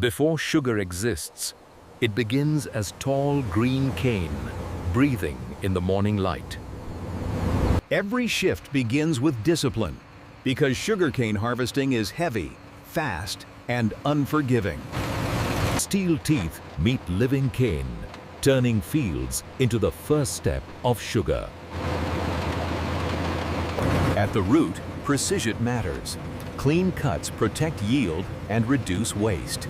Before sugar exists, it begins as tall green cane, breathing in the morning light. Every shift begins with discipline, because sugarcane harvesting is heavy, fast, and unforgiving. Steel teeth meet living cane, turning fields into the first step of sugar. At the root, precision matters. Clean cuts protect yield and reduce waste.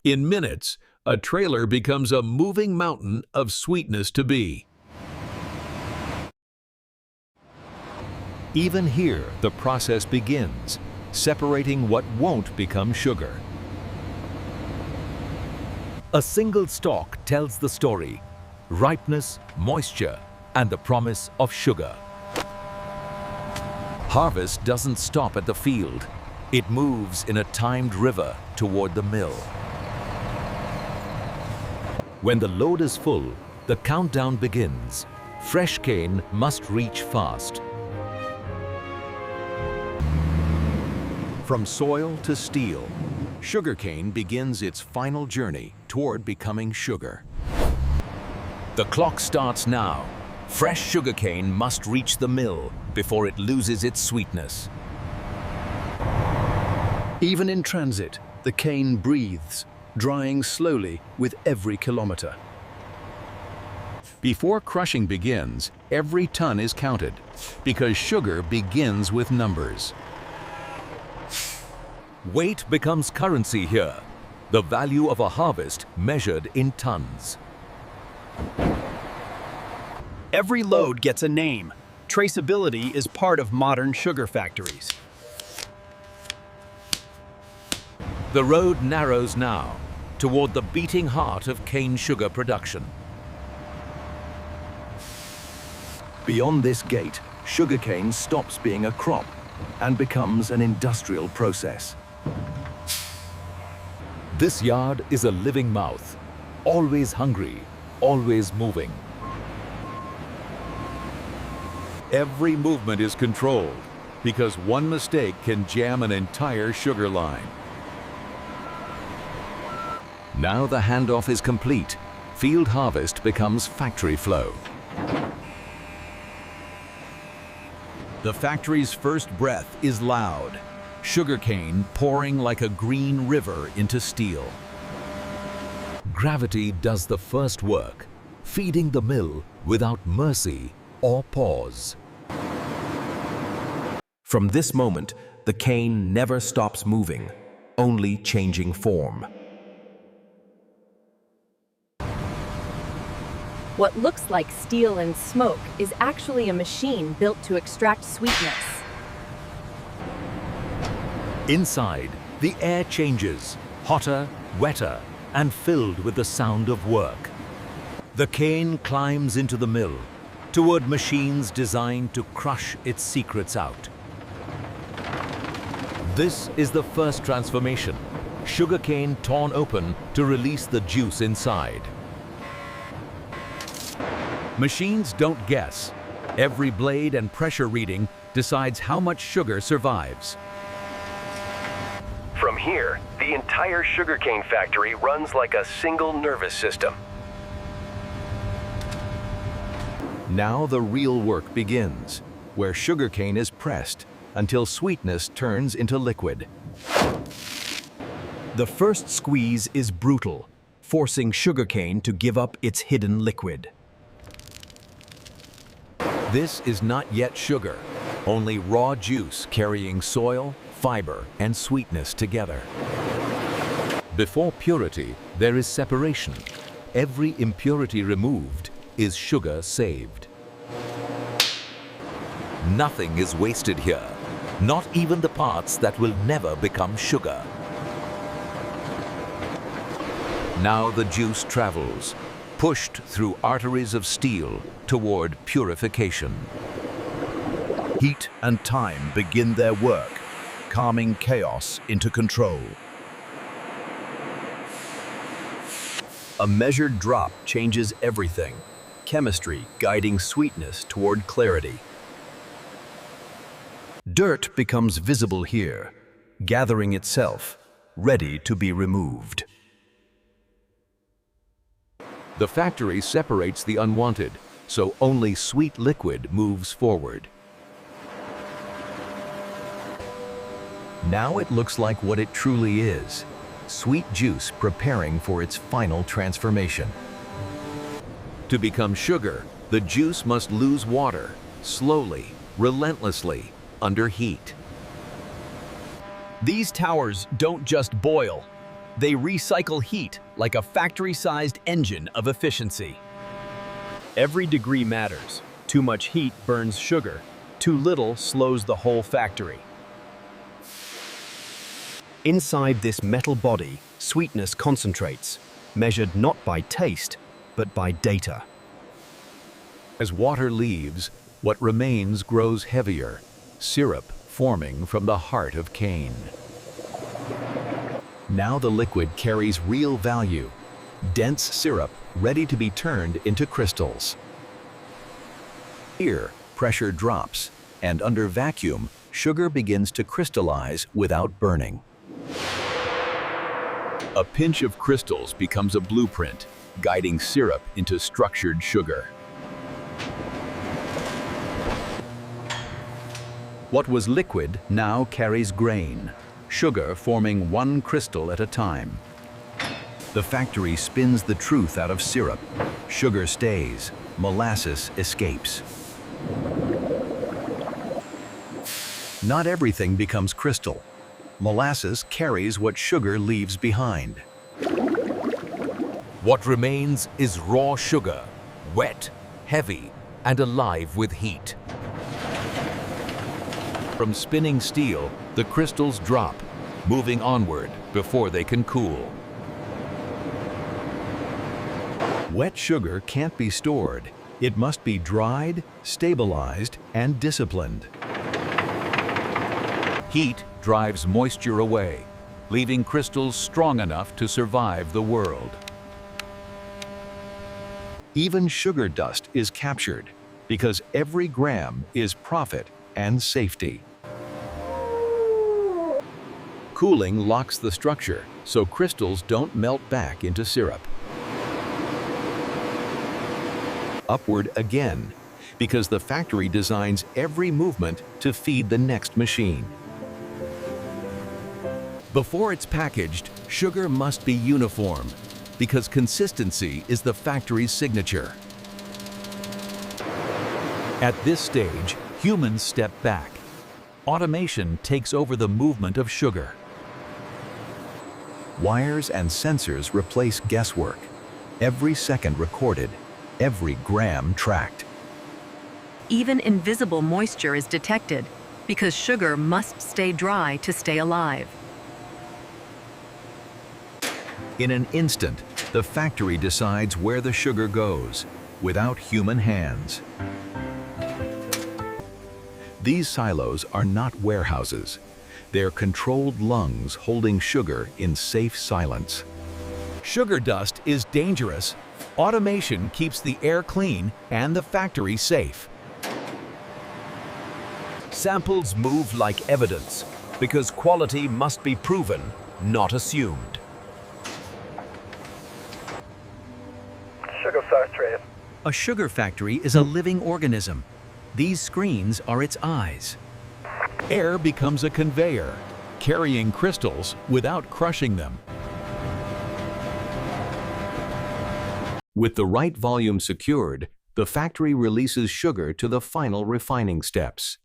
In minutes, a trailer becomes a moving mountain of sweetness to be. Even here, the process begins, separating what won't become sugar. A single stalk tells the story: ripeness, moisture, and the promise of sugar. Harvest doesn't stop at the field. It moves in a timed river toward the mill. When the load is full, the countdown begins. Fresh cane must reach fast. From soil to steel, sugarcane begins its final journey toward becoming sugar. The clock starts now. Fresh sugarcane must reach the mill before it loses its sweetness. Even in transit, the cane breathes, drying slowly with every kilometer. Before crushing begins, every ton is counted, because sugar begins with numbers. Weight becomes currency here, the value of a harvest measured in tons. Every load gets a name. Traceability is part of modern sugar factories. The road narrows now toward the beating heart of cane sugar production. Beyond this gate, sugarcane stops being a crop and becomes an industrial process. This yard is a living mouth, always hungry, always moving. Every movement is controlled, because one mistake can jam an entire sugar line. Now the handoff is complete. Field harvest becomes factory flow. The factory's first breath is loud, sugarcane pouring like a green river into steel. Gravity does the first work, feeding the mill without mercy or pause. From this moment, the cane never stops moving, only changing form. What looks like steel and smoke is actually a machine built to extract sweetness. Inside, the air changes, hotter, wetter, and filled with the sound of work. The cane climbs into the mill, toward machines designed to crush its secrets out. This is the first transformation, sugarcane torn open to release the juice inside. Machines don't guess. Every blade and pressure reading decides how much sugar survives. From here, the entire sugarcane factory runs like a single nervous system. Now the real work begins, where sugarcane is pressed until sweetness turns into liquid. The first squeeze is brutal, forcing sugarcane to give up its hidden liquid. This is not yet sugar, only raw juice carrying soil, fiber, and sweetness together. Before purity, there is separation. Every impurity removed is sugar saved. Nothing is wasted here, not even the parts that will never become sugar. Now the juice travels, pushed through arteries of steel toward purification. Heat and time begin their work, calming chaos into control. A measured drop changes everything, chemistry guiding sweetness toward clarity. Dirt becomes visible here, gathering itself, ready to be removed. The factory separates the unwanted, so only sweet liquid moves forward. Now it looks like what it truly is: sweet juice preparing for its final transformation. To become sugar, the juice must lose water, slowly, relentlessly, under heat. These towers don't just boil. They recycle heat like a factory-sized engine of efficiency. Every degree matters. Too much heat burns sugar. Too little slows the whole factory. Inside this metal body, sweetness concentrates, measured not by taste, but by data. As water leaves, what remains grows heavier, syrup forming from the heart of cane. Now the liquid carries real value, dense syrup ready to be turned into crystals. Here, pressure drops, and under vacuum, sugar begins to crystallize without burning. A pinch of crystals becomes a blueprint, guiding syrup into structured sugar. What was liquid now carries grain, sugar forming one crystal at a time. The factory spins the truth out of syrup. Sugar stays, molasses escapes. Not everything becomes crystal. Molasses carries what sugar leaves behind. What remains is raw sugar, wet, heavy, and alive with heat. From spinning steel, the crystals drop, moving onward before they can cool. Wet sugar can't be stored. It must be dried, stabilized, and disciplined. Heat drives moisture away, leaving crystals strong enough to survive the world. Even sugar dust is captured, because every gram is profit and safety. Cooling locks the structure, so crystals don't melt back into syrup. Upward again, because the factory designs every movement to feed the next machine. Before it's packaged, sugar must be uniform, because consistency is the factory's signature. At this stage, humans step back. Automation takes over the movement of sugar. Wires and sensors replace guesswork. Every second recorded, every gram tracked. Even invisible moisture is detected because sugar must stay dry to stay alive. In an instant, the factory decides where the sugar goes, without human hands. These silos are not warehouses. They're controlled lungs holding sugar in safe silence. Sugar dust is dangerous. Automation keeps the air clean and the factory safe. Samples move like evidence because quality must be proven, not assumed. Sugar size trays. A sugar factory is a living organism. These screens are its eyes. Air becomes a conveyor, carrying crystals without crushing them. With the right volume secured, the factory releases sugar to the final refining steps.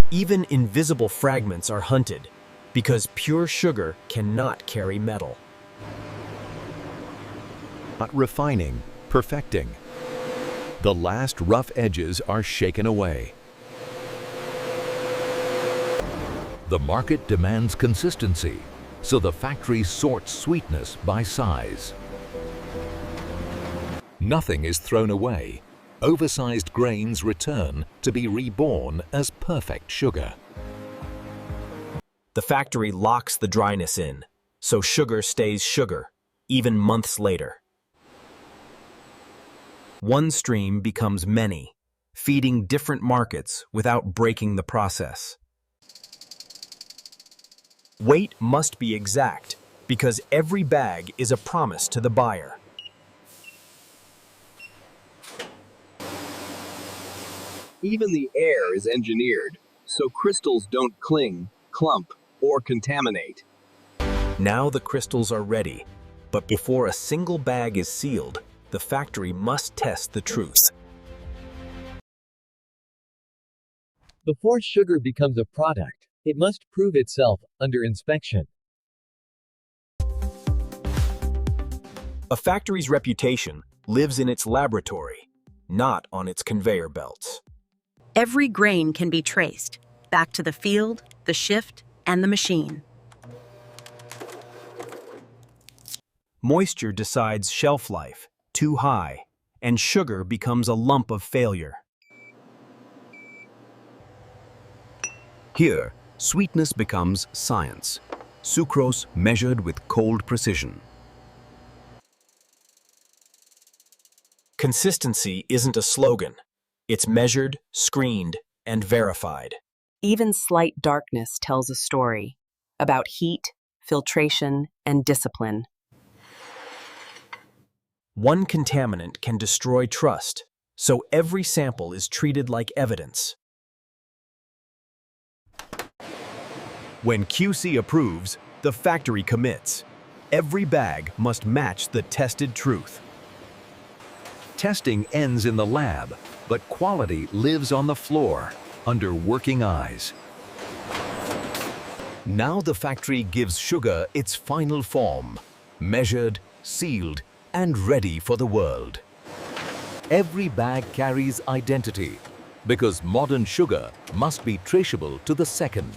Even invisible fragments are hunted because pure sugar cannot carry metal. Not refining, perfecting. The last rough edges are shaken away. The market demands consistency, so the factory sorts sweetness by size. Nothing is thrown away. Oversized grains return to be reborn as perfect sugar. The factory locks the dryness in, so sugar stays sugar, even months later. One stream becomes many, feeding different markets without breaking the process. Weight must be exact because every bag is a promise to the buyer. Even the air is engineered so crystals don't cling, clump, or contaminate. Now the crystals are ready, but before a single bag is sealed, the factory must test the truth. Before sugar becomes a product, it must prove itself under inspection. A factory's reputation lives in its laboratory, not on its conveyor belts. Every grain can be traced back to the field, the shift, and the machine. Moisture decides shelf life, too high, and sugar becomes a lump of failure. Here, sweetness becomes science. Sucrose measured with cold precision. Consistency isn't a slogan. It's measured, screened, and verified. Even slight darkness tells a story about heat, filtration, and discipline. One contaminant can destroy trust, so every sample is treated like evidence. When QC approves, the factory commits. Every bag must match the tested truth. Testing ends in the lab, but quality lives on the floor, under working eyes. Now the factory gives sugar its final form, measured, sealed, and ready for the world. Every bag carries identity, because modern sugar must be traceable to the second.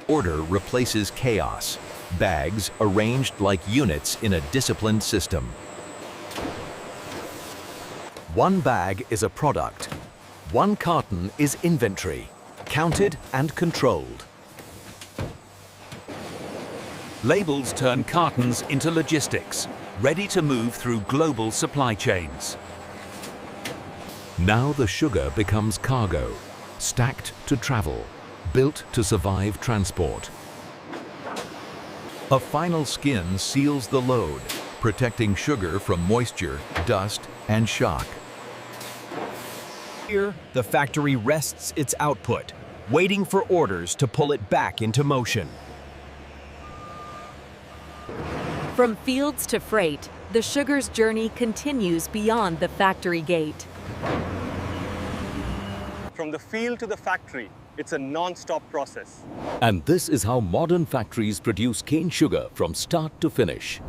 Order replaces chaos, bags arranged like units in a disciplined system. One bag is a product. One carton is inventory, counted and controlled. Labels turn cartons into logistics, ready to move through global supply chains. Now the sugar becomes cargo, stacked to travel, built to survive transport. A final skin seals the load, protecting sugar from moisture, dust, and shock. Here, the factory rests its output, waiting for orders to pull it back into motion. From fields to freight, the sugar's journey continues beyond the factory gate. From the field to the factory, it's a non-stop process. And this is how modern factories produce cane sugar from start to finish.